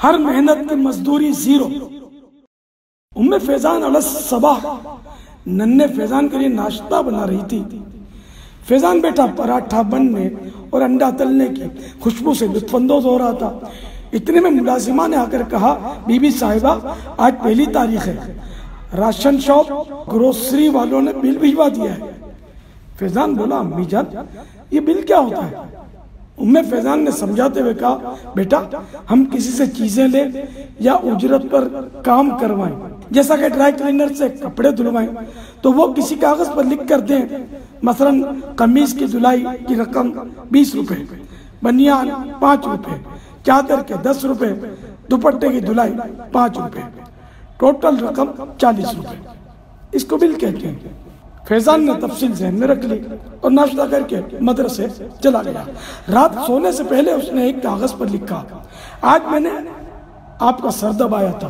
हर मेहनत की मजदूरी जीरो। उम्मे फैजान अलस सबा नन्हे फैजान के लिए नाश्ता बना रही थी। फैजान बेटा पराठा बनने और अंडा तलने की खुशबू से लुत्फानंदोज हो रहा था। इतने में मुलाजिमा ने आकर कहा, बीबी साहिबा आज पहली तारीख है, राशन शॉप ग्रोसरी वालों ने बिल भिजवा दिया है। फैजान बोला, अम्मी जान ये बिल क्या होता है? उम्मे फैजान ने समझाते हुए कहा, बेटा हम किसी से चीजें लें या उजरत पर काम करवाएं, जैसा कि ड्राई क्लीनर से कपड़े धुलवाएं, तो वो किसी कागज पर लिख कर दें, मसलन कमीज की धुलाई की रकम 20 रुपए, बनियान 5 रुपए, चादर के 10 रुपए, दुपट्टे की धुलाई 5 रुपए, टोटल रकम 40 रुपए। इसको बिल कहते हैं। फैजान ने तफसील ज़हन में रख ली और नाश्ता करके मदरसे चला गया। रात सोने से पहले उसने एक कागज पर लिखा, आज मैंने आपका सर दबाया था,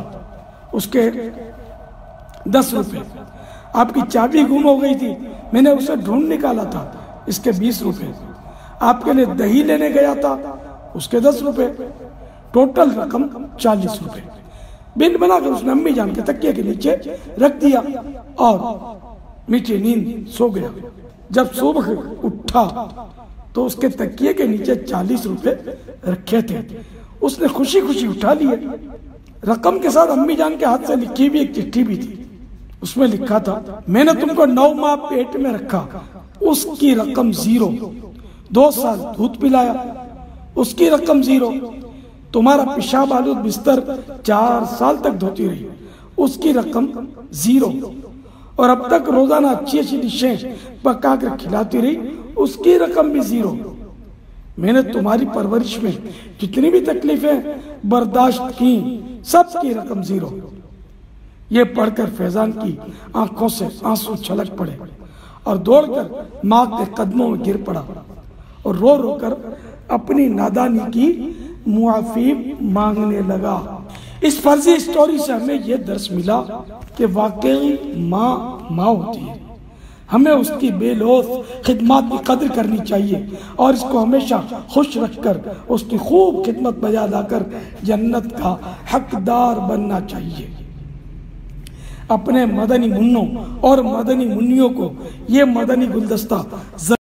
उसके 10 रुपए। आपकी चाबी गुम हो गई थी, मैंने उसे ढूंढ निकाला था, इसके 20 रुपए। आपके लिए दही लेने गया था, उसके 10 रुपए, टोटल रकम 40 रुपए। बिल बनाकर उसने अम्मी जान के तकिए के नीचे रख दिया और मीठी नींद सो गया। जब सुबह उठा तो उसके तकिए के नीचे 40 रुपए रखे थे। उसने खुशी खुशी उठा लिए। रकम के साथ अम्मी जान के हाथ से लिखी हुई एक चिट्ठी भी थी। उसमें लिखा था, मैंने तुमको 9 माह पेट में रखा, उसकी रकम 0। 2 साल दूध पिलाया, उसकी रकम 0। तुम्हारा पेशाब आलूद बिस्तर 4 साल तक धोती रही, उसकी रकम 0। और अब तक रोजाना अच्छी अच्छी डिशें पका कर खिलाती रही, उसकी रकम भी 0। मैंने तुम्हारी परवरिश में जितनी भी तकलीफें बर्दाश्त की, सबकी रकम 0। ये पढ़कर फैजान की आंखों से आंसू छलक पड़े और दौड़कर माँ के कदमों में गिर पड़ा और रो रो कर अपनी नादानी की मुआफी मांगने लगा। इस फर्जी स्टोरी से हमें यह दर्स मिला कि वाकई माँ होती है। हमें उसकी बेलौस खिदमत की कदर करनी चाहिए और इसको हमेशा खुश रखकर उसकी खूब खिदमत बजा लाकर जन्नत का हकदार बनना चाहिए। अपने मदनी मुन्नों और मदनी मुन्नियों को ये मदनी गुलदस्ता